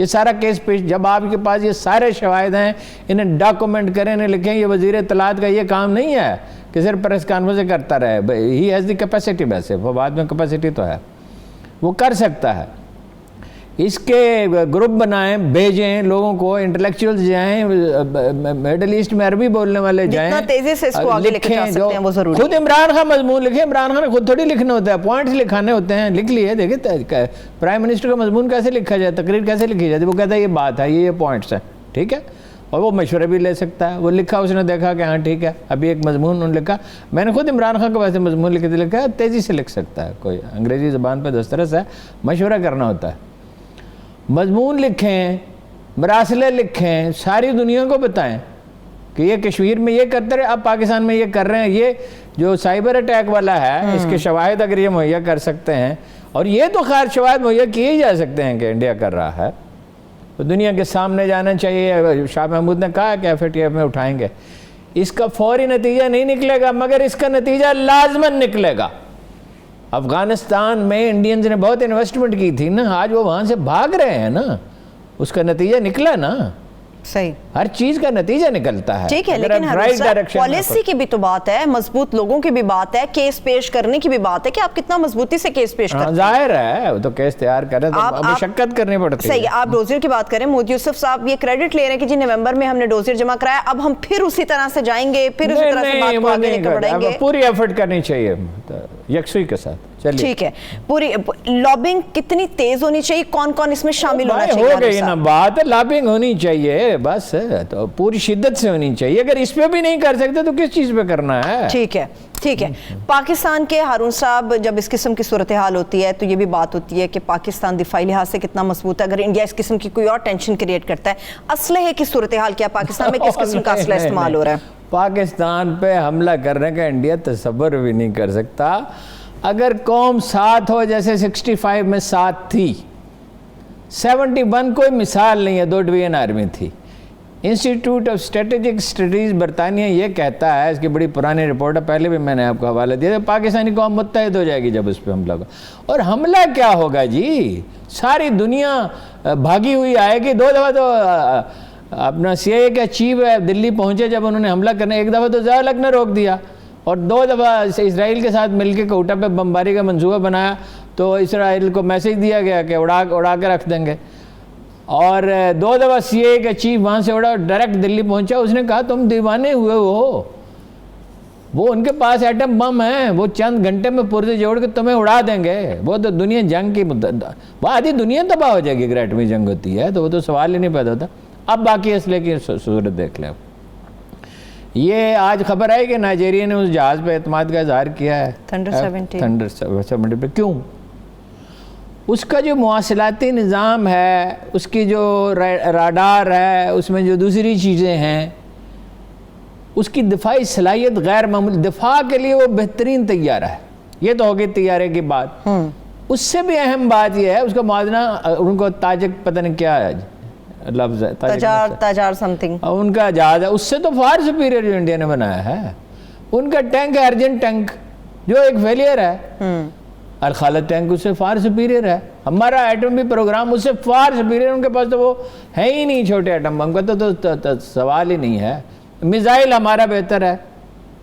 یہ سارا کیس پیش، جب آپ کے پاس یہ سارے شواہد ہیں، انہیں ڈاکومنٹ کریں، انہیں لکھیں. یہ وزیر اطلاعات کا یہ کام نہیں ہے کہ صرف پریس کانفرنس کرتا رہے. ہی ہیز دی کیپیسٹی، ویسے وہ بعد میں کیپیسٹی تو ہے، وہ کر سکتا ہے. اس کے گروپ بنائیں، بھیجیں لوگوں کو، انٹلیکچوئلز جائیں میڈل ایسٹ میں، عربی بولنے والے جائیں، جتنا تیزی سے اس کو آگے لے کے جا سکتے ہیں وہ ضروری. خود عمران خان مضمون لکھیں. عمران خان خود تھوڑی لکھنا ہوتا ہے، پوائنٹس لکھانے ہوتے ہیں، لکھ لیے. دیکھیں پرائم منسٹر کا مضمون کیسے لکھا جائے، تقریر کیسے لکھی جاتی ہے، وہ کہتا ہے یہ بات ہے، یہ پوائنٹس ہیں، ٹھیک ہے. اور وہ مشورے بھی لے سکتا ہے. وہ لکھا، اس نے دیکھا کہ ہاں ٹھیک ہے. ابھی ایک مضمون انہوں نے لکھا، میں نے خود عمران خان کو ویسے مضمون لکھا ہے، تیزی سے لکھ سکتا ہے کوئی، انگریزی زبان پہ دسترس ہے، مشورہ کرنا ہوتا ہے. مضمون لکھیں، مراسلے لکھیں، ساری دنیا کو بتائیں کہ یہ کشمیر میں یہ کرتے رہے، اب پاکستان میں یہ کر رہے ہیں. یہ جو سائبر اٹیک والا ہے، اس کے شواہد اگر یہ مہیا کر سکتے ہیں، اور یہ تو خیر شواہد مہیا کیے ہی جا سکتے ہیں کہ انڈیا کر رہا ہے، تو دنیا کے سامنے جانا چاہیے. شاہ محمود نے کہا کہ FATF میں اٹھائیں گے. اس کا فوری نتیجہ نہیں نکلے گا، مگر اس کا نتیجہ لازماً نکلے گا. افغانستان میں انڈینز نے بہت انویسٹمنٹ کی تھی نا، آج وہ وہاں سے بھاگ رہے ہیں نا، اس کا نتیجہ نکلا نا. صحیح، ہر چیز کا نتیجہ نکلتا ہے. ٹھیک ہے، لیکن پالیسی کی بھی تو بات ہے، مضبوط لوگوں کی بھی بات ہے، کیس پیش کرنے کی بھی بات ہے کہ آپ کتنا مضبوطی سے کیس پیش کرتے ہیں. ظاہر ہے، وہ تو کیس تیار کر رہے ہیں، مشقت کرنی پڑتی ہے. صحیح. آپ ڈوزیر کی بات کریں، مودی یوسف صاحب یہ کریڈٹ لے رہے ہیں کہ جی نومبر میں ہم نے ڈوزیر جمع کرایا، اب ہم پھر اسی طرح سے جائیں گے، پھر اسی طرح سے بات کو آگے لے کے بڑھیں گے. پوری ایفرٹ کرنی چاہیے یکسوئی کے ساتھ. ٹھیک ہے، پوری لابنگ کتنی تیز ہونی چاہیے، کون کون اس میں شامل ہونا چاہیے؟ ہو گئی نا بات، لابنگ ہونی چاہیے، بس تو پوری شدت سے ہونی چاہیے. اگر اس پہ بھی نہیں کر سکتے تو کس چیز پہ کرنا ہے؟ ٹھیک ہے، ٹھیک ہے. پاکستان کے ہارون صاحب، جب اس قسم کی صورتحال ہوتی ہے تو یہ بھی بات ہوتی ہے کہ پاکستان دفاعی لحاظ سے کتنا مضبوط ہے. اگر انڈیا اس قسم کی کوئی اور ٹینشن کریٹ کرتا ہے، اسلحے کی صورتحال کیا پاکستان میں کس قسم کا اسلحہ استعمال ہو رہا ہے؟ پاکستان پہ حملہ کرنے کا انڈیا تصور بھی نہیں کر سکتا. اگر قوم ساتھ ہو، جیسے 65 میں ساتھ تھی، 71 کوئی مثال نہیں ہے، 2 ڈویژن آرمی تھی. انسٹیٹیوٹ آف اسٹریٹجک اسٹڈیز برطانیہ یہ کہتا ہے، اس کی بڑی پرانی رپورٹ ہے، پہلے بھی میں نے آپ کو حوالہ دیا تھا، پاکستانی قوم متحد ہو جائے گی جب اس پہ حملہ ہوگا. اور حملہ کیا ہوگا جی، ساری دنیا بھاگی ہوئی آئے گی. 2 دفعہ تو اپنا CIA کا چیف ہے دلی پہنچے جب انہوں نے حملہ کرنے، 1 دفعہ تو ضیاء الحق نے روک دیا، اور 2 دفعہ اسرائیل کے ساتھ مل کے کوئٹہ پہ بمباری کا منصوبہ بنایا، تو اسرائیل کو میسج دیا گیا کہ اڑا کے رکھ دیں گے. اور 2 دفعہ CIA کا چیف وہاں سے اڑا، ڈائریکٹ دلی پہنچا. اس نے کہا تم دیوانے ہوئے ہو، وہ ان کے پاس ایٹم بم ہیں، وہ چند گھنٹے میں پرزے جوڑ کے تمہیں اڑا دیں گے. وہ تو دنیا جنگ کی وہ آدھی دنیا تباہ ہو جائے گی اگر ایٹمی جنگ ہوتی ہے، تو وہ تو سوال ہی نہیں پیدا ہوتا. اب باقی اسلحے کی صورت دیکھ لیں. یہ آج خبر ہے کہ نائجیریا نے اس جہاز پہ اعتماد کا اظہار کیا ہے، تھنڈر 70 پہ. کیوں؟ اس کا جو مواصلاتی نظام ہے، اس کی جو راڈار ہے، اس میں جو دوسری چیزیں ہیں، اس کی دفاعی صلاحیت غیر معمولی. دفاع کے لیے وہ بہترین طیارہ ہے. یہ تو ہوگی طیارے کی بات. اس سے بھی اہم بات یہ ہے، اس کا موازنہ ان کو تاجک پتہ نہیں کیا ہے لفظ ہے، تاجار سمتھنگ، ان کا جہاز ہے، اس سے تو فار سپیریئر جو انڈیا نے بنایا ہے. ان کا ٹینک ہے ارجن ٹینک، جو ایک فیلئر ہے. الخالد ٹینک اس سے فار سپیریئر ہے. ہمارا ایٹمی پروگرام اس سے فار سپیریئر. ان کے پاس تو وہ ہے ہی نہیں چھوٹے ایٹم بم کا، تو سوال ہی نہیں ہے. میزائل ہمارا بہتر ہے،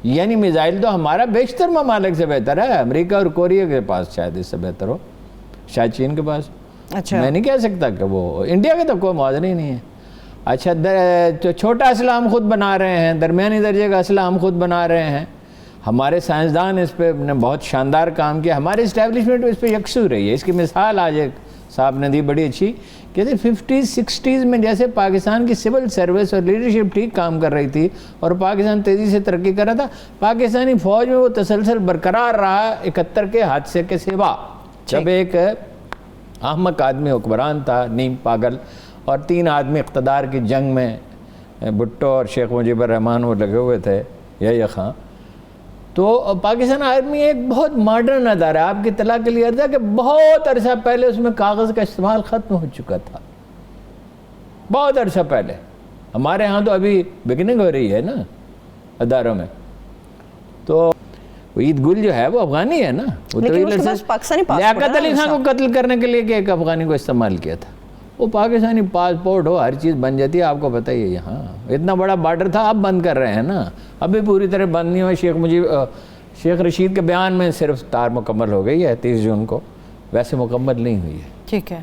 یعنی میزائل تو ہمارا بیشتر ممالک سے بہتر ہے. امریکہ اور کوریا کے پاس شاید اس سے بہتر ہو، شاید چین کے پاس. اچھا، میں نہیں کہہ سکتا کہ وہ انڈیا کا تو کوئی موازنہ ہی نہیں ہے. اچھا، چھوٹا اسلحہ ہم خود بنا رہے ہیں، درمیانی درجے کا اسلحہ ہم خود بنا رہے ہیں. ہمارے سائنسدان اس پہ نے بہت شاندار کام کیا. ہماری اسٹیبلشمنٹ اس پہ یکسو رہی ہے. اس کی مثال آج ایک صاحب نے دی بڑی اچھی، کہتے 50s 60s میں جیسے پاکستان کی سول سروس اور لیڈرشپ ٹھیک کام کر رہی تھی اور پاکستان تیزی سے ترقی کر رہا تھا، پاکستانی فوج میں وہ تسلسل برقرار رہا 71 کے حادثے کے سوا، جب ایک احمق آدمی حکمران تھا، نیم پاگل، اور 3 آدمی اقتدار کی جنگ میں، بھٹو اور شیخ مجیب الرحمان وہ لگے ہوئے تھے، یا خان. تو پاکستان آرمی ایک بہت ماڈرن ادارہ ہے. آپ کی اطلاع کے لیے عرض ہے کہ بہت عرصہ پہلے اس میں کاغذ کا استعمال ختم ہو چکا تھا، بہت عرصہ پہلے. ہمارے ہاں تو ابھی بگننگ ہو رہی ہے نا اداروں میں. تو عید گل جو ہے وہ افغانی ہے نا، وہ تو لیاقت علی خان کو قتل کرنے کے لیے کہ ایک افغانی کو استعمال کیا تھا. وہ پاکستانی پاسپورٹ ہو ہر چیز بن جاتی ہے، آپ کو پتہ ہی ہے. یہاں اتنا بڑا بارڈر تھا، اب بند کر رہے ہیں نا، ابھی پوری طرح بند نہیں ہوا. شیخ رشید کے بیان میں صرف تار مکمل ہو گئی ہے 30 جون کو، ویسے مکمل نہیں ہوئی ہے. ٹھیک ہے،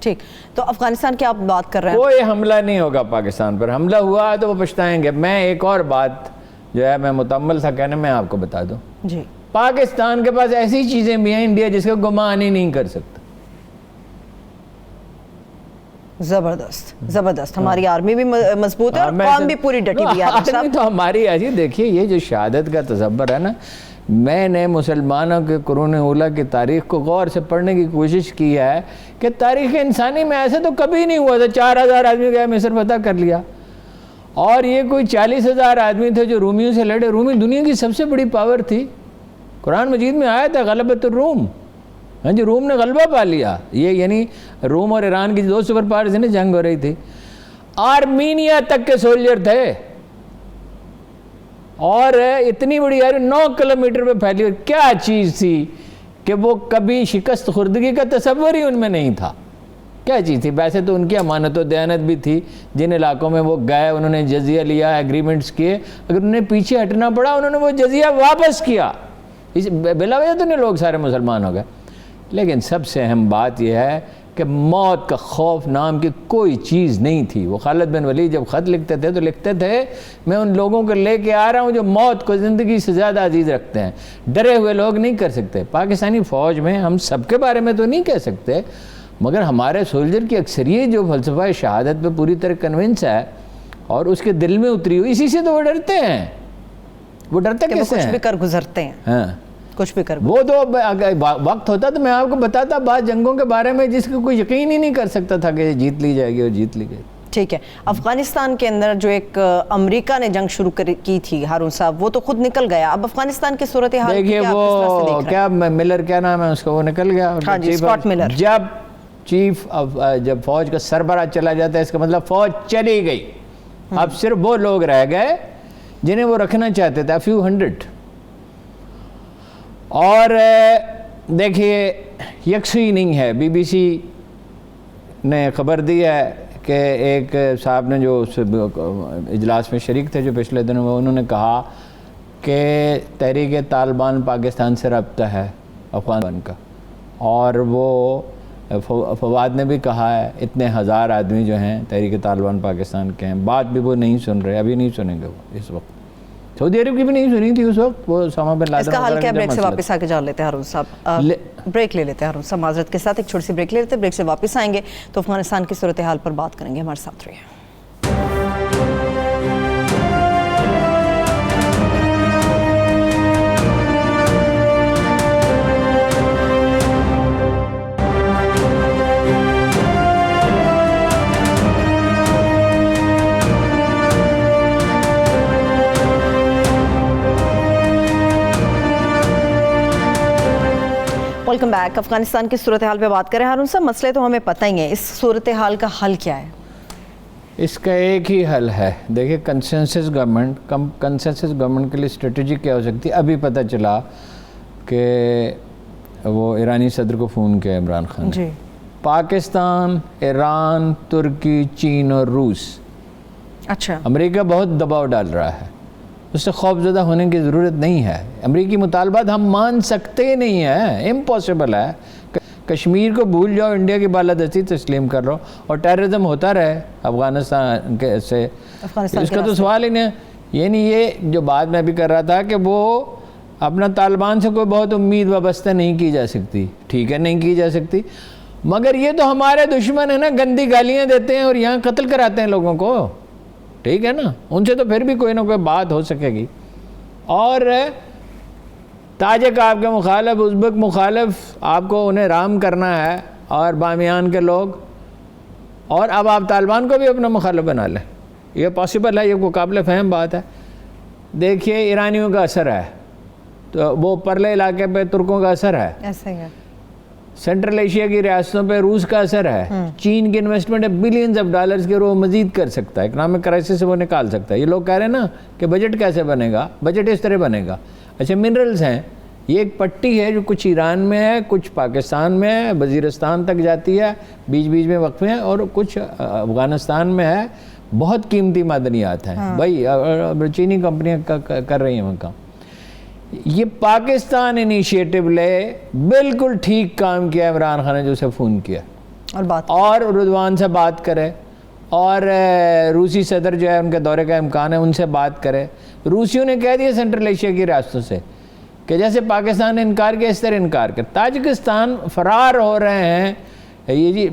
ٹھیک. تو افغانستان کی آپ بات کر رہے ہیں، کوئی حملہ نہیں ہوگا پاکستان پر. حملہ ہوا تو وہ پچھتائیں گے. میں ایک اور بات جو ہے میں متعمل تھا کہنے، میں آپ کو بتا دوں. جی. پاکستان کے پاس ایسی چیزیں بھی ہیں انڈیا جس کا گمان ہی نہیں کر سکتا. زبردست زبردست. ہماری آرمی بھی مضبوط ہے اور قوم بھی پوری ڈٹی ہوئی ہے. آرمی تو ہماری ایسی. دیکھیے یہ جو شہادت کا تصور ہے نا، میں نے مسلمانوں کے قرون اولیٰ کی تاریخ کو غور سے پڑھنے کی کوشش کی ہے کہ تاریخ انسانی میں ایسا تو کبھی نہیں ہوا تھا. 4000 آدمی گئے مصر فتح کر لیا، اور یہ کوئی 40,000 آدمی تھے جو رومیوں سے لڑے. رومی دنیا کی سب سے بڑی پاور تھی. قرآن مجید میں آیا تھا غلبۃ الروم. ہاں جی، روم نے غلبہ پا لیا. یہ یعنی روم اور ایران کی 2 سپر پاورز نے جنگ ہو رہی تھی. آرمینیا تک کے سولجر تھے، اور اتنی بڑی 9 کلومیٹر پہ پھیلی ہوئی کیا چیز تھی کہ وہ کبھی شکست خوردگی کا تصور ہی ان میں نہیں تھا. کیا چیز تھی؟ ویسے تو ان کی امانت و دیانت بھی تھی. جن علاقوں میں وہ گئے انہوں نے جزیہ لیا، ایگریمنٹس کیے. اگر انہیں پیچھے ہٹنا پڑا انہوں نے وہ جزیہ واپس کیا. بلا وجہ تو نہیں لوگ سارے مسلمان ہو گئے. لیکن سب سے اہم بات یہ ہے کہ موت کا خوف نام کی کوئی چیز نہیں تھی. وہ خالد بن ولید جب خط لکھتے تھے تو لکھتے تھے میں ان لوگوں کو لے کے آ رہا ہوں جو موت کو زندگی سے زیادہ عزیز رکھتے ہیں. ڈرے ہوئے لوگ نہیں کر سکتے. پاکستانی فوج میں ہم سب کے بارے میں تو نہیں کہہ سکتے، مگر ہمارے سولجر کی اکثریت جو فلسفہ شہادت پہ پوری طرح کنونس ہے اور اس کے دل میں اتری ہوئی، اسی سے تو وہ ڈرتے ہیں. وہ ڈرتے کیسے ہیں؟ کچھ بھی کر گزرتے ہیں. ہاں، کچھ بھی کر. وہ تو وقت ہوتا تو میں آپ کو بتاتا بعض جنگوں کے بارے میں جس کو کوئی یقین ہی نہیں کر سکتا تھا کہ یہ جیت لی جائے گی، اور جیت لی گئی. ٹھیک ہے. افغانستان کے اندر جو ایک امریکہ نے جنگ شروع کی تھی ہارون صاحب، وہ تو خود نکل گیا. اب افغانستان کی صورتحال دیکھیے وہ کیا ملر کیا نام ہے اس کا، وہ نکل گیا. ہاں جی، اسکاٹ ملر. جب فوج کا سربراہ چلا جاتا ہے اس کا مطلب فوج چلی گئی. اب صرف وہ لوگ رہ گئے جنہیں وہ رکھنا چاہتے تھے، few hundred. اور دیکھیے یکسوئی نہیں ہے. بی بی سی نے خبر دی ہے کہ ایک صاحب نے جو اجلاس میں شریک تھے جو پچھلے دنوں میں، انہوں نے کہا کہ تحریک طالبان پاکستان سے رابطہ ہے افغانستان کا. اور وہ فواد نے بھی کہا ہے اتنے 1000 آدمی جو ہیں تحریک طالبان پاکستان کے ہیں. بات بھی وہ نہیں سن رہے، ابھی نہیں سنیں گے وہ اس وقت. سعودی عرب کی بھی نہیں سنی تھی اس وقت. وہ اسامہ بن لادن. اس کا حل کیا؟ بریک سے واپس آ کے جان لیتے ہیں ہارون صاحب. بریک لے لیتے ہیں ہارون صاحب معذرت کے ساتھ. ایک چھوٹی سی بریک لے لیتے ہیں. بریک سے واپس آئیں گے تو افغانستان کی صورتحال پر بات کریں گے. ہمارے ساتھ رہیے. Welcome back. افغانستان کی صورتحال پہ بات کریں. ہارون صاحب مسئلے تو ہمیں پتہ ہی ہیں، اس صورتحال کا حل کیا ہے؟ اس کا ایک ہی حل ہے. دیکھیں کنسنسس گورنمنٹ کے لیے اسٹریٹجی کیا ہو سکتی ہے. ابھی پتہ چلا کہ وہ ایرانی صدر کو فون کیا عمران خان جی. پاکستان، ایران، ترکی، چین اور روس. اچھا. امریکہ بہت دباؤ ڈال رہا ہے. اس سے خوف زدہ ہونے کی ضرورت نہیں ہے. امریکی مطالبات ہم مان سکتے نہیں ہیں، امپاسبل ہے. کشمیر کو بھول جاؤ، انڈیا کی بالادستی تسلیم کر لو اور ٹیررزم ہوتا رہے افغانستان کے سے. اس کا تو سوال ہی نہیں. یعنی یہ جو بات میں بھی کر رہا تھا کہ وہ اپنا طالبان سے کوئی بہت امید وابستہ نہیں کی جا سکتی. ٹھیک ہے نہیں کی جا سکتی، مگر یہ تو ہمارے دشمن ہیں نا، گندی گالیاں دیتے ہیں اور یہاں قتل کراتے ہیں لوگوں کو. ٹھیک ہے نا، ان سے تو پھر بھی کوئی نہ کوئی بات ہو سکے گی. اور تاجک آپ کے مخالف، ازبک مخالف، آپ کو انہیں رام کرنا ہے، اور بامیان کے لوگ، اور اب آپ طالبان کو بھی اپنا مخالف بنا لیں. یہ پاسبل ہے، یہ کوئی قابل فہم بات ہے. دیکھیے ایرانیوں کا اثر ہے، تو وہ پرلے علاقے پہ ترکوں کا اثر ہے. ایسا ہی ہے. سینٹرل ایشیا کی ریاستوں پہ روس کا اثر ہے. چین کی انویسٹمنٹ ہے بلینز آف ڈالرز کے، وہ مزید کر سکتا ہے، اکنامک کرائسس سے وہ نکال سکتا ہے. یہ لوگ کہہ رہے ہیں نا کہ بجٹ کیسے بنے گا، بجٹ اس طرح بنے گا. اچھا منرلز ہیں، یہ ایک پٹی ہے جو کچھ ایران میں ہے، کچھ پاکستان میں ہے، وزیرستان تک جاتی ہے، بیچ بیچ میں وقفے ہیں، اور کچھ افغانستان میں ہے۔ بہت قیمتی معدنیات ہیں بھائی، چینی کمپنیاں کر رہی ہیں وہاں کام۔ یہ پاکستان انیشیٹو لے، بالکل ٹھیک کام کیا عمران خان نے جو اسے فون کیا اور رضوان سے بات کرے، اور روسی صدر جو ہے ان کے دورے کا امکان ہے ان سے بات کرے۔ روسیوں نے کہہ دیا سینٹرل ایشیا کی ریاستوں سے کہ جیسے پاکستان نے انکار کیا اس طرح انکار کر۔ تاجکستان فرار ہو رہے ہیں، یہ جی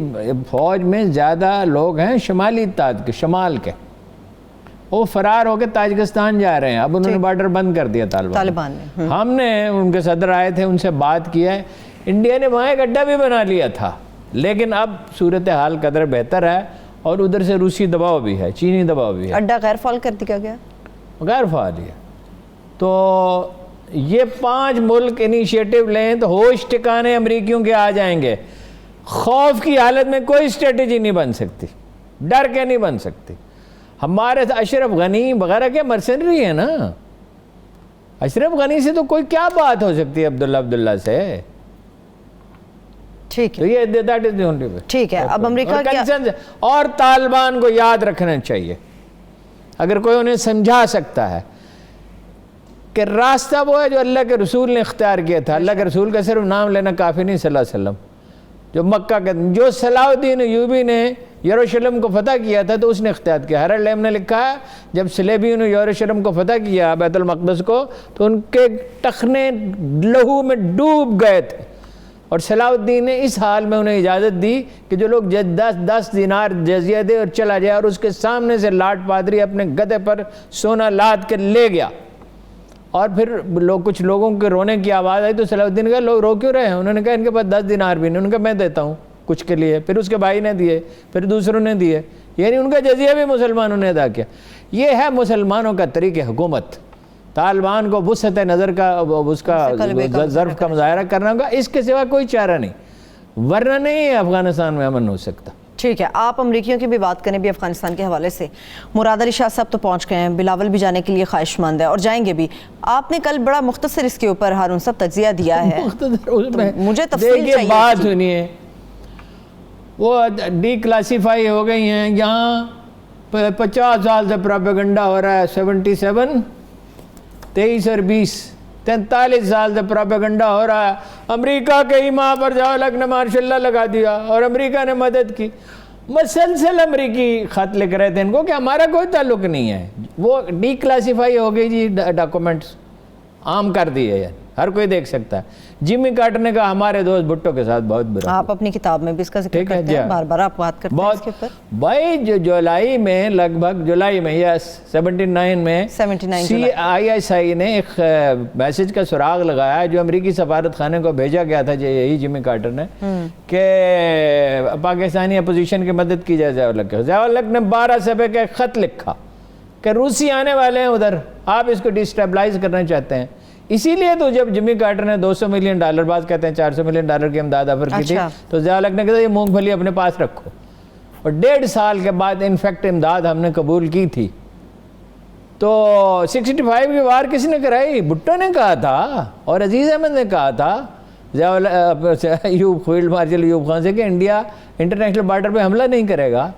فوج میں زیادہ لوگ ہیں شمالی شمال کے، وہ فرار ہو کے تاجکستان جا رہے ہیں۔ اب انہوں نے بارڈر بند کر دیا طالبان نے۔ ہم نے ان کے صدر آئے تھے، ان سے بات کیا ہے، انڈیا نے وہاں ایک اڈا بھی بنا لیا تھا، لیکن اب صورتحال قدر بہتر ہے، اور ادھر سے روسی دباؤ بھی ہے، چینی دباؤ بھی ہے۔ اڈا غیر فعال کر دیا گیا، غیر فعال ہے۔ تو یہ 5 ملک انیشیٹو لیں تو ہوش ٹکانے امریکیوں کے آ جائیں گے۔ خوف کی حالت میں کوئی اسٹریٹجی نہیں بن سکتی، ڈر کے نہیں بن سکتی۔ ہمارے اشرف غنی وغیرہ کے مرسنری ہیں نا، اشرف غنی سے تو کوئی کیا بات ہو سکتی ہے عبداللہ سے؟ ٹھیک ہے، ٹھیک ہے۔ اب امریکہ اور طالبان کو یاد رکھنا چاہیے، اگر کوئی انہیں سمجھا سکتا ہے کہ راستہ وہ ہے جو اللہ کے رسول نے اختیار کیا تھا۔ اللہ کے رسول کا صرف نام لینا کافی نہیں، صلی اللہ علیہ وسلم، جو مکہ کے جو صلاح الدین ایوبی نے یروشلم کو فتح کیا تھا تو اس نے اختیار کیا۔ ہیرالڈ لیم نے لکھا ہے جب صلیبیوں نے یروشلم کو فتح کیا، بیت المقدس کو، تو ان کے ٹخنے لہو میں ڈوب گئے تھے، اور صلاح الدین نے اس حال میں انہیں اجازت دی کہ جو لوگ 10 دینار جزیہ دے اور چلا جائے، اور اس کے سامنے سے لاٹ پادری اپنے گدھے پر سونا لاد کے لے گیا۔ اور پھر کچھ لوگوں کے رونے کی آواز آئی تو صلاح الدین نے کہا لوگ رو کیوں رہے ہیں؟ انہوں نے کہا ان کے پاس 10 دینار بھی نہیں۔ انہوں نے کہا میں دیتا ہوں کچھ کے لیے، پھر اس کے بھائی نے دیے، پھر دوسروں نے دیے، یعنی ان کا جزیہ بھی مسلمانوں نے ادا کیا۔ یہ ہے مسلمانوں کا طریقہ حکومت۔ طالبان کو وسعت نظر کا اس کا ظرف کا مظاہرہ کرنا ہوگا، اس کے سوا کوئی چارہ نہیں، ورنہ نہیں افغانستان میں امن ہو سکتا۔ ٹھیک ہے، آپ امریکیوں کی بھی بات کریں بھی افغانستان کے حوالے سے۔ مراد علی شاہ صاحب تو پہنچ گئے ہیں، بلاول بھی جانے کے لیے خواہش مند ہے اور جائیں گے بھی۔ آپ نے کل بڑا مختصر اس کے اوپر ہارون صاحب تجزیہ دیا ہے، مجھے تفصیل چاہیے۔ بات سنیے، وہ ڈی کلاسیفائی ہو گئی ہیں، یہاں 50 سال سے پروپیگنڈا ہو رہا ہے، 77 23 اور 20 43 سال سے پروپیگنڈا ہو رہا ہے۔ امریکہ کے ہی ماں پر جاؤ لگ نے ماشاء اللہ لگا دیا، اور امریکہ نے مدد کی۔ مسلسل امریکی خط لکھ رہے تھے ان کو کہ ہمارا کوئی تعلق نہیں ہے۔ وہ ڈی کلاسیفائی ہو گئی جی، ڈاکومنٹس عام کر دیے، یعنی ہر کوئی دیکھ سکتا ہے۔ جمی کارٹر نے کہا ہمارے دوست بھٹو کے ساتھ بہت برا۔ آپ اپنی کتاب میں بھی اس کا ذکر کرتے ہیں، بار بار آپ بات کرتے ہیں اس کے اوپر۔ بھائی جو جولائی میں لگ بھگ جولائی میں یا 79 میں CISI نے ایک میسج کا سراغ لگایا جو امریکی سفارت خانے کو بھیجا گیا تھا، یہی جمی کارٹر نے، کہ پاکستانی اپوزیشن کی مدد کی جائے ضیاء الحق کے۔ ضیاء الحق نے 12 صفحے کا ایک خط لکھا کہ روسی آنے والے ہیں ادھر، آپ اس کو ڈیسٹیبلائز کرنا چاہتے ہیں۔ اسی لیے تو جب جمی کارٹر نے $200 ملین، بعض کہتے ہیں $400 ملین کی امداد آفر کی تھی، تو ضیاء الحق نے کہا یہ مونگ پھلی اپنے پاس رکھو، اور 1.5 سال کے بعد انفیکٹ امداد ہم نے قبول کی تھی۔ تو 65 کی وار کس نے کرائی؟ بھٹو نے کہا تھا اور عزیز احمد نے کہا تھا فیلڈ مارشل ایوب خان سے کہ انڈیا انٹرنیشنل بارڈر پہ حملہ نہیں کرے گا۔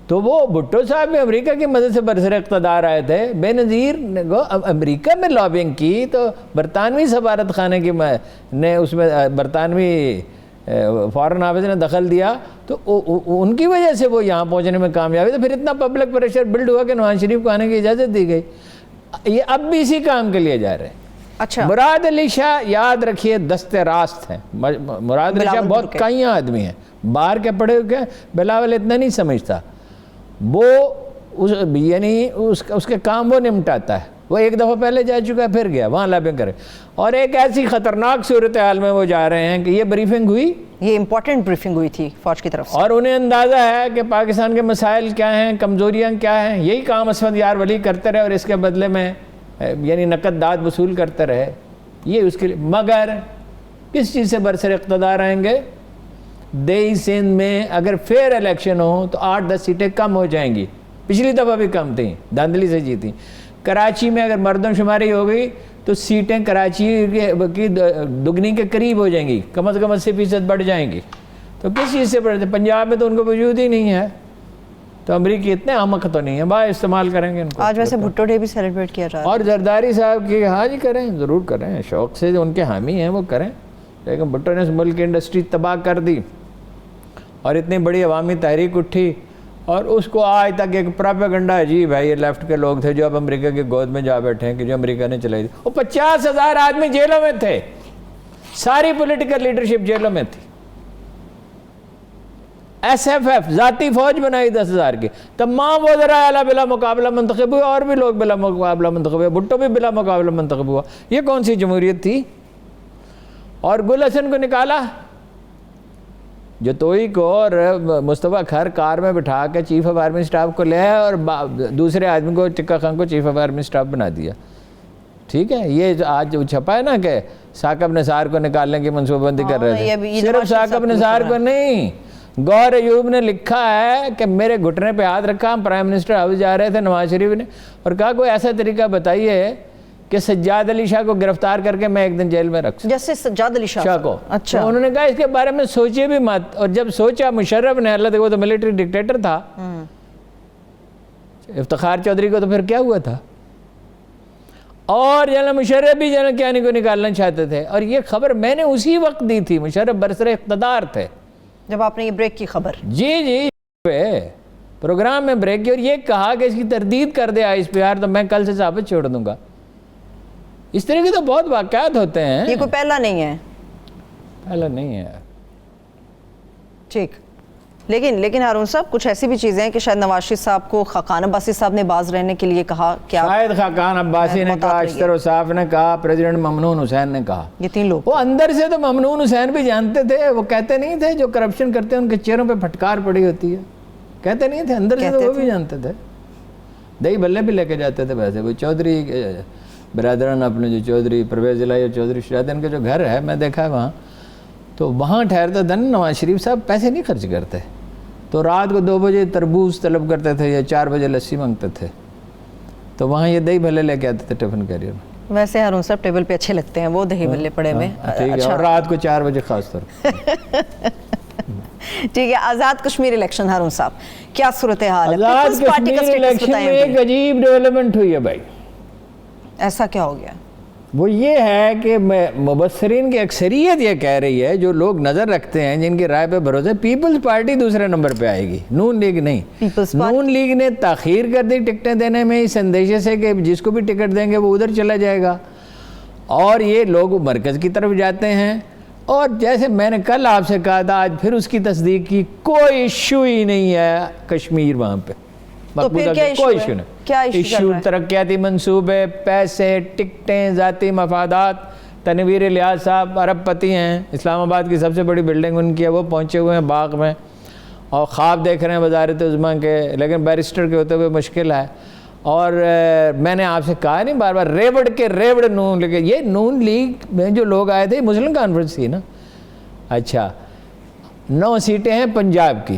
تو وہ بھٹو صاحب بھی امریکہ کی مدد سے برسر اقتدار آئے تھے۔ بے نظیر نے امریکہ میں لابنگ کی تو برطانوی سفارت خانے کی نے اس میں برطانوی فارن آفس نے دخل دیا، تو ان کی وجہ سے وہ یہاں پہنچنے میں کامیابی، تو پھر اتنا پبلک پریشر بلڈ ہوا کہ نواز شریف کو آنے کی اجازت دی گئی۔ یہ اب بھی اسی کام کے لیے جا رہے ہیں۔ اچھا، مراد علی شاہ یاد رکھیے دست راست ہیں۔ مراد علی شاہ بہت کائیاں آدمی ہیں، باہر کے پڑھے ہوئے، بلاول اتنا نہیں سمجھتا، وہ یعنی اس کے کام وہ نمٹاتا ہے۔ وہ ایک دفعہ پہلے جا چکا ہے، پھر گیا وہاں لابنگ کرے، اور ایک ایسی خطرناک صورتحال میں وہ جا رہے ہیں کہ یہ بریفنگ ہوئی، یہ امپورٹنٹ بریفنگ ہوئی تھی فوج کی طرف سے، اور انہیں اندازہ ہے کہ پاکستان کے مسائل کیا ہیں، کمزوریاں کیا ہیں۔ یہی کام اسود یار ولی کرتے رہے اور اس کے بدلے میں یعنی نقد داد وصول کرتے رہے، یہ اس کے لیے۔ مگر کس چیز سے برسر اقتدار آئیں گے؟ دیہی سندھ میں اگر فیئر الیکشن ہو تو 8-10 سیٹیں کم ہو جائیں گی، پچھلی دفعہ بھی کم تھیں، دھاندلی سے جیتی۔ کراچی میں اگر مردم شماری ہو گئی تو سیٹیں کراچی کی دگنی کے قریب ہو جائیں گی، کم از کم 80% بڑھ جائیں گی. تو کس چیز سے بڑھتے؟ پنجاب میں تو ان کو وجود ہی نہیں ہے. تو امریکی اتنے احمق تو نہیں ہیں، بھائی استعمال کریں گے ان کو. آج ویسے بھٹو ڈے بھی سیلیبریٹ کیا جا رہا ہے. اور زرداری صاحب کی ہاں جی کریں، ضرور کریں، شوق سے جو ان کے حامی ہیں وہ کریں. لیکن بھٹو نے ملک کی انڈسٹری تباہ کر دی اور اتنی بڑی عوامی تحریک اٹھی، اور اس کو آج تک ایک پراپیگنڈا ہے. جی بھائی یہ لیفٹ کے لوگ تھے جو اب امریکہ کی گود میں جا بیٹھے ہیں کہ جو امریکہ نے چلائی تھی. وہ 50,000 آدمی جیلوں میں تھے، ساری پولیٹیکل لیڈرشپ جیلوں میں تھی. ایس ایف ایف ذاتی فوج بنائی 10,000 کی. تمام وزراء اعلیٰ بلا مقابلہ منتخب ہوئے، اور بھی لوگ بلا مقابلہ منتخب ہوئے. بھٹو بھی بلا مقابلہ منتخب ہوا. یہ کون سی جمہوریت تھی؟ اور گل حسن کو نکالا، جتوئی کو اور مصطفیٰ کھر کار میں بٹھا کے چیف آف آرمی اسٹاف کو لے آیا اور دوسرے آدمی کو ٹکا خان کو چیف آف آرمی اسٹاف بنا دیا. ٹھیک ہے، یہ آج جو چھپا ہے نا کہ ثاقب نثار کو نکالنے کی منصوبہ بندی کر رہے تھے. صرف ثاقب نثار کو نہیں، گوہر ایوب نے لکھا ہے کہ میرے گھٹنے پہ ہاتھ رکھا، ہم پرائم منسٹر ہاؤس جا رہے تھے نواز شریف نے، اور کہا کوئی ایسا طریقہ بتائیے کہ سجاد علی شاہ کو گرفتار کر کے میں ایک دن جیل میں رکھ سکوں. جیسے سجاد علی شاہ کو. اچھا. تو انہوں نے کہا اس کے بارے میں سوچیے بھی مت. اور جب سوچا مشرف نے، اللہ وہ تو ملٹری ڈکٹیٹر تھا، افتخار چودھری کو تو پھر کیا ہوا تھا. اور جنرل مشرف بھی جنرل کیانی کو نکالنا چاہتے تھے. اور یہ خبر میں نے اسی وقت دی تھی، مشرف برسر اقتدار تھے جب آپ نے یہ بریک کی خبر. جی پروگرام میں بریک کی، اور یہ کہا کہ اس کی تردید کر دے ISPR تو میں کل سے ثابت چھوڑ دوں گا. اس طرح کے تو بہت واقعات ہوتے ہیں. یہ کوئی پہلا نہیں ہے. پہلا نہیں ہے. ٹھیک. لیکن ہارون صاحب کچھ ایسی بھی چیزیں ہیں کہ شاید نواز شریف صاحب کو خاقان عباسی صاحب نے باز رہنے کے لیے کہا. کیا شاید خاقان عباسی نے کہا، اشتر وصاف نے کہا، پریزیڈنٹ ممنون حسین نے کہا. یہ 3 لوگ. وہ اندر سے تو ممنون حسین بھی جانتے تھے. وہ کہتے نہیں تھے جو کرپشن کرتے ہیں ان کے چہروں پہ پھٹکار پڑی ہوتی ہے. کہتے نہیں تھے، اندر سے تو وہ بھی جانتے تھے. دہی بلے بھی لے کے جاتے تھے. ویسے وہ چودھری برادران اپنے جو چودھری پرویز الہی اور چودھری شہزاد ان کے جو گھر ہے میں دیکھا ہے وہاں، تو وہاں ٹھہرتے تھے نواز شریف صاحب پیسے نہیں خرچ کرتے. تو رات کو 2 بجے تربوز طلب کرتے تھے یا 4 بجے لسی مانگتے تھے. تو وہاں یہ دہی بھلے لے کے آتے تھے ٹفن کیریئر میں. ویسے ہارون صاحب ٹیبل پہ اچھے لگتے ہیں وہ دہی بھلے پڑے ہوئے. ٹھیک ہے، اور رات کو 4 بجے خاص طور. ٹھیک ہے. آزاد کشمیر الیکشن ہارون صاحب کیا صورتحال ہے؟ آزاد کشمیر الیکشن میں ایک عجیب ڈیولپمنٹ ہوئی ہے بھائی. ایسا کیا ہو گیا؟ وہ یہ ہے کہ مبصرین کی اکثریت یہ کہہ رہی ہے، جو لوگ نظر رکھتے ہیں جن کی رائے پہ بھروسے، پیپلز پارٹی دوسرے نمبر پہ آئے گی، نون لیگ نہیں. نون لیگ نے تاخیر کر دی ٹکٹیں دینے میں اس اندیشے سے کہ جس کو بھی ٹکٹ دیں گے وہ ادھر چلا جائے گا، اور یہ لوگ مرکز کی طرف جاتے ہیں. اور جیسے میں نے کل آپ سے کہا تھا، آج پھر اس کی تصدیق کی، کوئی ایشو ہی نہیں ہے کشمیر وہاں پہ. تو پھر کیا ایشو ہے؟ کیا ایشو؟ ترقیاتی منصوبے، پیسے، ٹکٹیں، ذاتی مفادات. تنویر الیاس صاحب ارب پتی ہیں، اسلام آباد کی سب سے بڑی بلڈنگ ان کی ہے، وہ پہنچے ہوئے ہیں باغ میں اور خواب دیکھ رہے ہیں وزارت عظمیٰ کے. لیکن بیرسٹر کے ہوتے ہوئے مشکل ہے. اور میں نے آپ سے کہا نہیں بار بار، ریوڑ نون لیگ. یہ نون لیگ میں جو لوگ آئے تھے مسلم کانفرنس تھی نا. اچھا 9 سیٹیں ہیں پنجاب کی،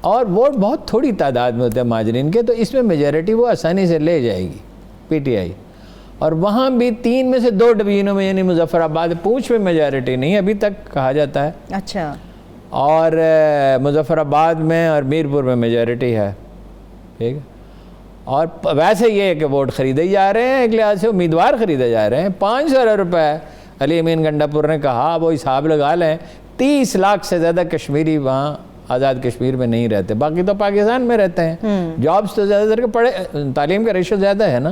اور ووٹ بہت تھوڑی تعداد میں ہوتے ہیں مہاجرین کے، تو اس میں میجارٹی وہ آسانی سے لے جائے گی PTI. اور وہاں بھی 3 میں سے 2 ڈویژنوں میں، یعنی مظفر آباد، پونچھ میں میجارٹی نہیں ابھی تک کہا جاتا ہے. اچھا. اور مظفر آباد میں اور میرپور میں میجارٹی ہے. ٹھیک ہے. اور ویسے یہ ہے کہ ووٹ خریدے جا رہے ہیں، ایک لحاظ سے امیدوار خریدے جا رہے ہیں. 500 ارب روپے علی امین گنڈا پور نے کہا، وہ حساب لگا لیں 30 لاکھ سے زیادہ کشمیری وہاں آزاد کشمیر میں نہیں رہتے، باقی تو پاکستان میں رہتے ہیں. جابس تو زیادہ تر کے پڑھے، تعلیم کا ریشو زیادہ ہے نا،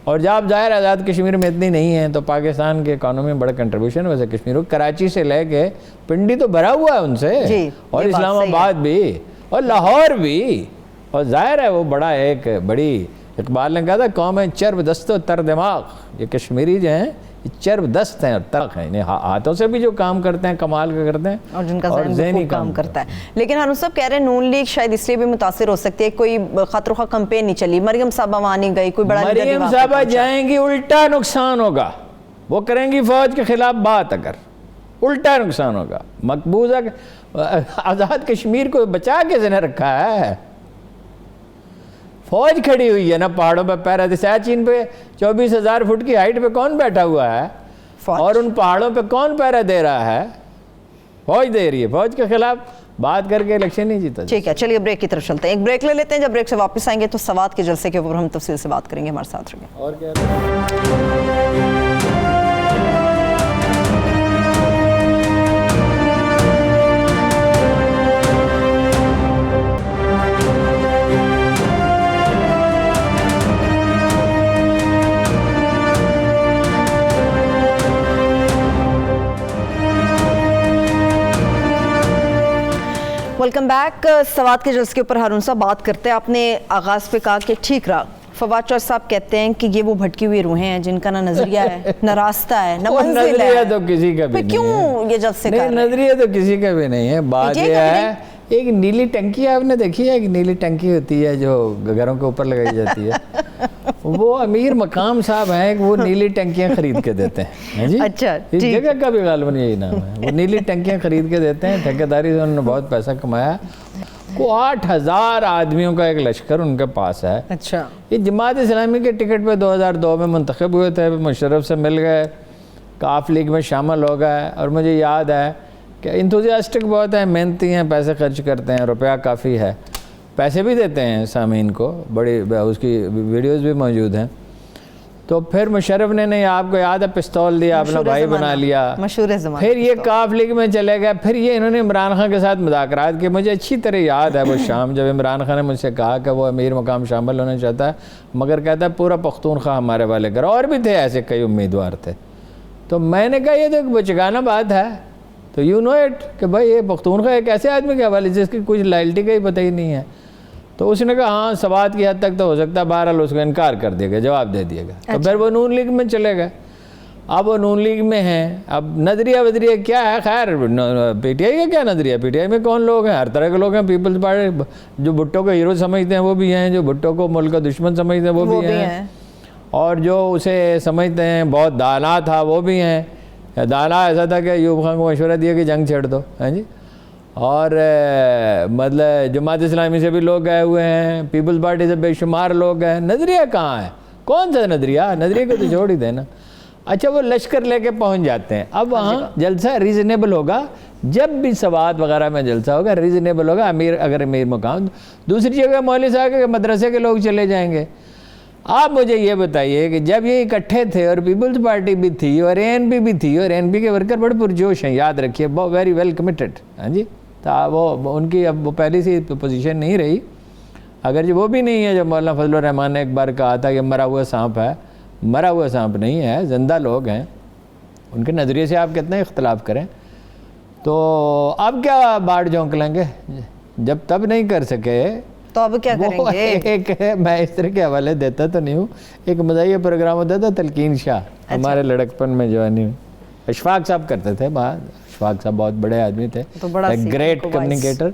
اور جاب ظاہر آزاد کشمیر میں اتنی نہیں ہے، تو پاکستان کے اکانومی میں بڑا کنٹریبیوشن ہے. ویسے کشمیر کو کراچی سے لے کے پنڈی تو بھرا ہوا ہے ان سے، اور اسلام آباد بھی اور لاہور بھی. اور ظاہر ہے وہ بڑا ایک بڑی، اقبال نے کہا تھا قوم چرب دست و تر دماغ. یہ کشمیری جو ہیں یہ چرب دست ہیں اور ترق ہیں، انہیں ہاتھوں سے بھی جو کام کرتے ہیں کمال کا کرتے ہیں، اور جن کا ذہنی کام کرتا ہے. لیکن ہارون صاحب کہہ رہے ہیں نون لیگ شاید اس لیے بھی متاثر ہو سکتی ہے، کوئی خطر خواہ کمپین نہیں چلی، مریم صاحبہ وہاں نہیں گئی، کوئی بڑا مریم صاحبہ جائیں گی الٹا نقصان ہوگا. وہ کریں گی فوج کے خلاف بات، اگر الٹا نقصان ہوگا. مقبوضہ آزاد کشمیر کو بچا کے نے رکھا ہے، فوج کھڑی ہوئی ہے نا پہاڑوں پہ پہرا دے. سیاچین پہ 24,000 فٹ کی ہائٹ پہ کون بیٹھا ہوا ہے اور ان پہاڑوں پہ کون پہرا دے رہا ہے؟ فوج دے رہی ہے. فوج کے خلاف بات کر کے الیکشن نہیں جیتا. ٹھیک ہے, چلیے بریک کی طرف چلتے ہیں, ایک بریک لے لیتے ہیں. جب بریک سے واپس آئیں گے تو سوات کے جلسے کے اوپر ہم تفصیل سے بات کریں گے. ہمارے ساتھ رہیں. اور کیا ویلکم بیک. سوات کے جلسے کے اوپر ہارون صاحب بات کرتے ہیں. آپ نے آغاز پہ کہا کہ ٹھیک رہا. فواد چوہدری صاحب کہتے ہیں کہ یہ وہ بھٹکی ہوئی روحیں ہیں جن کا نہ نظریہ ہے نہ راستہ ہے نہ منزل ہے. نظریہ تو کسی کا بھی نہیں ہے. کیوں یہ جلسے کر رہے ہیں؟ نظریہ تو کسی کا بھی نہیں ہے. بات یہ ہے ایک نیلی ٹنکی آپ نے دیکھی ہے, ایک نیلی ٹنکی ہوتی ہے جو گھروں کے اوپر لگائی جاتی ہے. وہ امیر مقام صاحب ہیں, وہ نیلی ٹنکیاں خرید کے دیتے ہیں جی. اچھا, اس جگہ کا بھی غالباً یہی نام ہے. وہ نیلی ٹنکیاں خرید کے دیتے ہیں, ٹھیکیداری سے انہوں نے بہت پیسہ کمایا. وہ 8,000 آدمیوں کا ایک لشکر ان کے پاس ہے. اچھا, یہ جماعت اسلامی کے ٹکٹ پہ 2002 میں منتخب ہوئے تھے, مشرف سے مل گئے, کاف لیگ میں شامل ہو گئے. اور مجھے یاد ہے کہ انتھوزیاسٹک بہت ہیں, محنتی ہیں, پیسے خرچ کرتے ہیں, روپیہ کافی ہے, پیسے بھی دیتے ہیں سامعین کو, بڑی اس کی ویڈیوز بھی موجود ہیں. تو پھر مشرف نے نہیں, آپ کو یاد ہے, پستول دیا, اپنا بھائی بنا لیا. مشہور زمانہ. پھر یہ کاف لیگ میں چلے گئے. پھر یہ انہوں نے عمران خان کے ساتھ مذاکرات کیے. مجھے اچھی طرح یاد ہے وہ شام جب عمران خان نے مجھ سے کہا کہ وہ امیر مقام شامل ہونا چاہتا ہے, مگر کہتا ہے پورا پختونخوا ہمارے والے کرو. اور بھی تھے ایسے کئی امیدوار تھے. تو میں نے کہا یہ تو ایک بچگانہ بات ہے. تو یو نو اٹ کہ بھائی یہ پختونخوا ایک ایسے آدمی کے حوالے جس کی کچھ لائلٹی کا ہی پتہ ہی نہیں ہے. تو اس نے کہا ہاں سوات کی حد تک تو ہو سکتا ہے. بہرحال اس کو انکار کر دیا گیا, جواب دے دیا گیا. تو پھر وہ نون لیگ میں چلے گئے. اب وہ نون لیگ میں ہیں. اب نظریہ وظریہ کیا ہے؟ خیر پی ٹی آئی کا کیا نظریہ؟ پی ٹی آئی میں کون لوگ ہیں؟ ہر طرح کے لوگ ہیں. پیپلز پارٹی جو بھٹو کو ہیرو سمجھتے ہیں وہ بھی ہیں, جو بھٹو کو ملک کا دشمن سمجھتے ہیں وہ بھی ہیں, اور جو اسے سمجھتے ہیں بہت دانا تھا وہ بھی ہیں. دانا ایسا تھا کہ ایوب خان کو مشورہ دیا کہ جنگ چھیڑ دو, ہاں جی. اور مطلب جماعت اسلامی سے بھی لوگ گئے ہوئے ہیں, پیپلز پارٹی سے بے شمار لوگ گئے. نظریہ کہاں ہے؟ کون سا نظریہ؟ نظریہ کو تو چھوڑ ہی دینا. اچھا وہ لشکر لے کے پہنچ جاتے ہیں. اب وہاں جلسہ ریزنیبل ہوگا, جب بھی سوات وغیرہ میں جلسہ ہوگا ریزنیبل ہوگا. اگر امیر مقام. دوسری جگہ مولوی صاحب کے مدرسے کے لوگ چلے جائیں گے. آپ مجھے یہ بتائیے کہ جب یہ اکٹھے تھے اور پیپلز پارٹی بھی تھی اور اے این پی بھی تھی, اور اے این پی کے ورکر بڑے پرجوش ہیں, یاد رکھیے, ویری ویل کمیٹڈ, ہاں جی. وہ ان کی اب وہ پہلی سی پوزیشن نہیں رہی, اگرچہ وہ بھی نہیں ہے جو مولانا فضل الرحمان نے ایک بار کہا تھا کہ مرا ہوا سانپ ہے. مرا ہوا سانپ نہیں ہے, زندہ لوگ ہیں. ان کے نظریے سے آپ کتنا اختلاف کریں. تو اب کیا باڑ جھونک لیں گے جب تب نہیں کر سکے تو اب کیا کریں گے؟ ایک میں اس طرح کے حوالے دیتا تو نہیں ہوں, ایک مزاحیہ پروگرام ہوتا تھا تلقین شاہ, ہمارے لڑکپن میں جوانی میں. اشفاق صاحب کرتے تھے بات. اشفاق صاحب بہت بڑے آدمی تھے, گریٹ کمیونیکیٹر.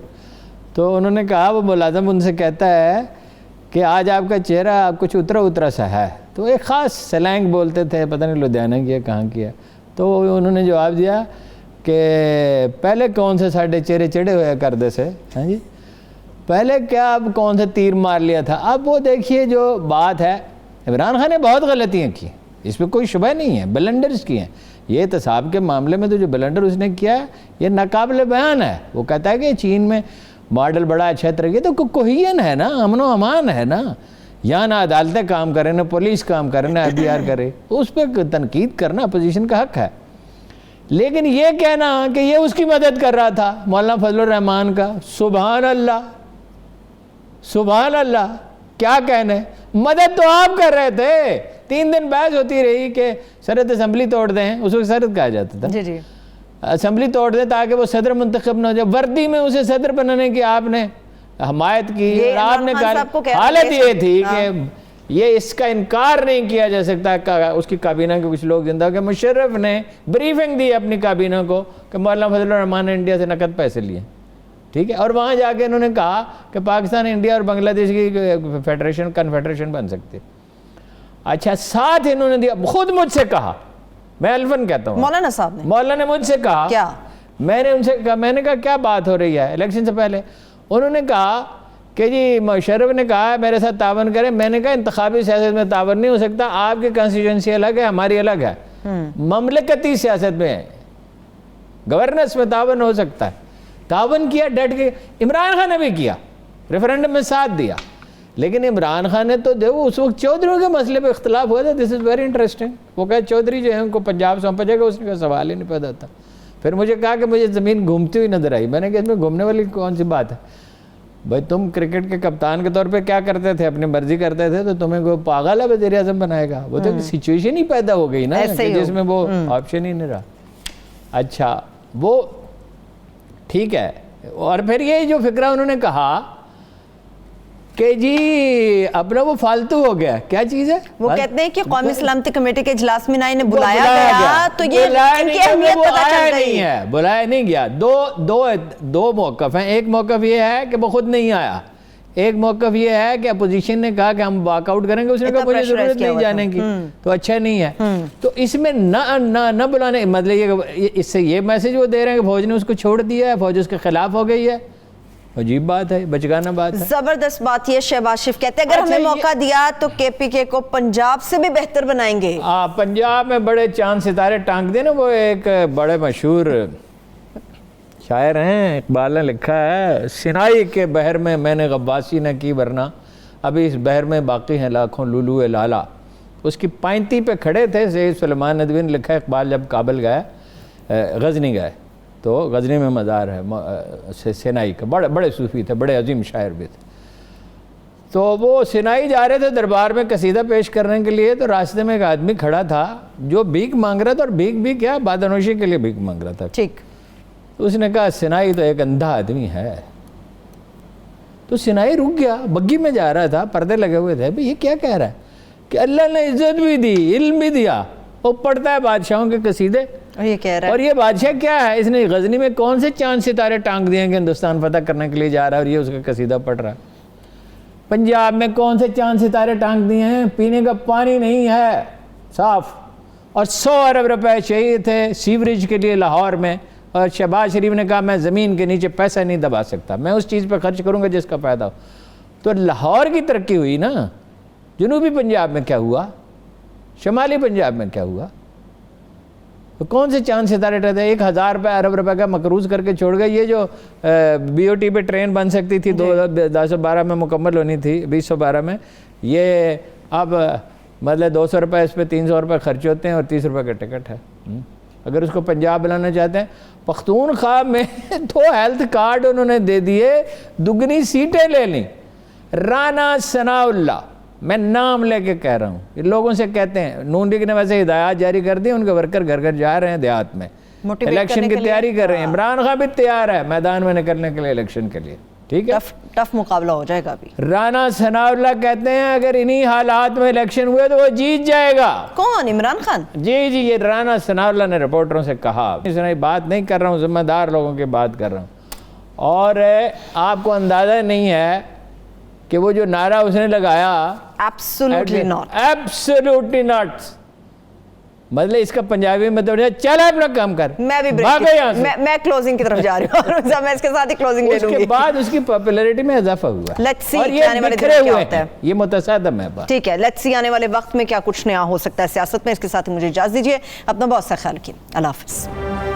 تو انہوں نے کہا, وہ ملازم ان سے کہتا ہے کہ آج آپ کا چہرہ کچھ اترا سا ہے. تو ایک خاص سلینگ بولتے تھے, پتہ نہیں لدھیانہ کیا کہاں کیا. تو انہوں نے جواب دیا کہ پہلے کون سے ساڈے چہرے چڑھے ہوئے کردے سے, ہاں جی, پہلے کیا اب کون سے تیر مار لیا تھا. اب وہ دیکھیے جو بات ہے, عمران خان نے بہت غلطیاں کی, اس پہ کوئی شبہ نہیں ہے, بلنڈرز کی ہیں. یہ احتساب کے معاملے میں تو جو بلنڈر اس نے کیا ہے یہ ناقابل بیان ہے. وہ کہتا ہے کہ چین میں ماڈل بڑا اچھا طرح تو کوہین ہے نا, امن و امان ہے نا, یہاں نہ عدالتیں کام کریں, نہ پولیس کام کرے, نہ ایف بی آر کرے. اس پہ تنقید کرنا اپوزیشن کا حق ہے. لیکن یہ کہنا کہ یہ اس کی مدد کر رہا تھا مولانا فضل الرحمان کا, سبحان اللہ سبحان اللہ, کیا کہنے. مدد تو آپ کر رہے تھے. 3 دن بحث ہوتی رہی کہ سرحد اسمبلی توڑ دیں, اس وقت سرحد کہا جاتا تھا, جی اسمبلی توڑ دیں تاکہ وہ صدر منتخب نہ ہو جائے. وردی میں اسے صدر بنانے کی آپ نے حمایت کی, اور آپ نے کہا حالت یہ تھی کہ یہ اس کا انکار نہیں کیا جا سکتا. اس کی کابینہ کے کچھ لوگ زندہ ہو کہ مشرف نے بریفنگ دی اپنی کابینہ کو کہ مولانا فضل الرحمان نے انڈیا سے نقد پیسے لیے, ٹھیک ہے. اور وہاں جا کے انہوں نے کہا کہ پاکستان انڈیا اور بنگلہ دیش کی فیڈریشن کنفیڈریشن بن سکتی. اچھا ساتھ انہوں نے دیا, خود مجھ سے کہا, میں الفن کہتا ہوں, مولانا صاحب نے, مولانا نے مجھ سے کہا, کیا میں نے ان سے کہا, میں نے کہا کیا بات ہو رہی ہے الیکشن سے پہلے. انہوں نے کہا کہ جی مشرف نے کہا ہے میرے ساتھ تعاون کریں. میں نے کہا انتخابی سیاست میں تعاون نہیں ہو سکتا, آپ کی کانسٹیٹوئنسی الگ ہے, ہماری الگ ہے, مملکتی سیاست میں گورننس میں تعاون ہو سکتا ہے. تعاون کیا ڈٹ کے, عمران خان نے بھی کیا, ریفرینڈم میں ساتھ دیا, لیکن عمران خان نے تو دیکھو اس وقت چودھریوں کے مسئلے پہ اختلاف ہوا تھا. دس از ویری انٹرسٹنگ. وہ کہا چودھری جو ہے ان کو پنجاب سونپا جائے گا, اس نے کہا سوال ہی نہیں پیدا تھا. پھر مجھے کہا کہ مجھے زمین گھومتی ہوئی نظر آئی. میں نے کہا اس میں گھومنے والی کون سی بات ہے بھائی, تم کرکٹ کے کپتان کے طور پہ کیا کرتے تھے, اپنی مرضی کرتے تھے, تو تمہیں کوئی پاگل ہے وزیر اعظم بنائے گا. وہ تو سچویشن ہی پیدا ہو گئی نا جس میں وہ آپشن ہی نہیں رہا. اچھا وہ ٹھیک ہے. اور پھر یہ جو فکرہ انہوں نے کہا کہ جی اپنا وہ فالتو ہو گیا, کیا چیز ہے وہ کہتے ہیں کہ قومی سلامتی کمیٹی کے اجلاس میں نہ انہیں بلایا گیا, تو یہ ان کی اہمیت پتہ چل گئی ہے. بلایا نہیں گیا. دو موقف ہیں. ایک موقف یہ ہے کہ وہ خود نہیں آیا, ایک موقف یہ ہے کہ اپوزیشن نے کہا کہ ہم واک آؤٹ کریں گے, اس نے کہا مجھے ضرورت نہیں جانے کی, تو اچھا نہیں ہے. تو اس میں نہ بلانے مطلب اس سے یہ میسج وہ دے رہے ہیں کہ فوج نے اس کو چھوڑ دیا ہے, فوج اس کے خلاف ہو گئی ہے. عجیب بات ہے, بچگانہ بات ہے. زبردست بات. یہ شہباز شریف کہتے ہیں اگر ہمیں موقع دیا تو کے پی کے کو پنجاب سے بھی بہتر بنائیں گے. پنجاب میں بڑے چاند ستارے ٹانک دے نا. وہ ایک بڑے مشہور شاعر ہیں, اقبال نے لکھا ہے, سنائی کے بحر میں نے غواصی نہ کی ورنہ ابھی اس بحر میں باقی ہیں لاکھوں لولو لالا. اس کی پائنتی پہ کھڑے تھے سید سلیمان ندوی نے لکھا ہے, اقبال جب کابل گئے, غزنی گئے, تو غزنی میں مزار ہے سینائی کا. بڑے صوفی تھے, بڑے عظیم شاعر بھی تھے. تو وہ سینائی جا رہے تھے دربار میں قصیدہ پیش کرنے کے لیے, تو راستے میں ایک آدمی کھڑا تھا جو بھیک مانگ رہا تھا, اور بھیک بھی کیا, بادنوشی کے لیے بھیک مانگ رہا تھا. ٹھیک. تو اس نے کہا سینائی تو ایک اندھا آدمی ہے. تو سینائی رک گیا, بگی میں جا رہا تھا, پردے لگے ہوئے تھے. بھئی یہ کیا کہہ رہا ہے کہ اللہ نے عزت بھی دی, علم بھی دیا, وہ پڑھتا ہے بادشاہوں کے قصیدے, اور یہ کہہ رہا ہے, اور یہ بادشاہ کیا ہے, اس نے غزنی میں کون سے چاند ستارے ٹانک دیے کہ ہندوستان فتح کرنے کے لیے جا رہا ہے, اور یہ اس کا قصیدہ پڑھ رہا ہے. پنجاب میں کون سے چاند ستارے ٹانک دیے ہیں, پینے کا پانی نہیں ہے صاف, اور 100 ارب روپے چاہیے تھے سیوریج کے لیے لاہور میں, اور شہباز شریف نے کہا میں زمین کے نیچے پیسہ نہیں دبا سکتا, میں اس چیز پہ خرچ کروں گا جس کا فائدہ ہو. تو لاہور کی ترقی ہوئی نا. جنوبی پنجاب میں کیا ہوا, شمالی پنجاب میں کیا ہوا, تو کون سے چاند ستارے ٹھہرے. 1000 ارب روپے کا مقروض کر کے چھوڑ گئے. یہ جو بی او ٹی پہ ٹرین بن سکتی تھی 2012 میں مکمل ہونی تھی, 2012 میں, یہ اب مطلب 200 روپے اس پہ 300 روپے خرچ ہوتے ہیں, اور 30 روپے کا ٹکٹ ہے. اگر اس کو پنجاب بلانا چاہتے ہیں, پختونخوا میں 2 ہیلتھ کارڈ انہوں نے دے دیے, دگنی سیٹیں لے لیں. رانا ثناء اللہ, میں نام لے کے کہہ رہا ہوں, لوگوں سے کہتے ہیں, نون لیگ نے ویسے ہدایات جاری کر دی, ان کے ورکر گھر گھر جا رہے ہیں دیہات میں, الیکشن کی تیاری کر رہے ہیں. عمران خان بھی تیار ہے میدان میں نکلنے کے لیے الیکشن کے لیے. ٹھیک ہے, ٹف مقابلہ ہو جائے گا. ابھی رانا ثناء اللہ کہتے ہیں اگر انہی حالات میں الیکشن ہوئے تو وہ جیت جائے گا. کون, عمران خان؟ جی, یہ رانا ثناء اللہ نے رپورٹروں سے کہا. اس نے بات نہیں کر رہا ہوں, ذمہ دار لوگوں کی بات کر رہا ہوں. اور آپ کو اندازہ نہیں ہے کہ وہ جو نعرہ اس نے لگایا, ایبسولوٹلی ناٹ, ایبسولوٹلی ناٹ, مطلب اس کا پنجابی مطلب چل اپنا کام کر. میں بھی میں کلوزنگ کی طرف جا رہی ہوں, میں اس کے ساتھ ہی کلوزنگ لے لوں گی. اس کے بعد اس کی پاپولیرٹی میں اضافہ ہوا, اور یہ بکھرے ہوئے ہیں, یہ متصادم ہے بات. ٹھیک ہے, لیٹس سی آنے والے وقت میں کیا کچھ نیا ہو سکتا ہے سیاست میں. اس کے ساتھ مجھے اجازت دیجیے, اپنا بہت سا خیال رکھیے. اللہ حافظ.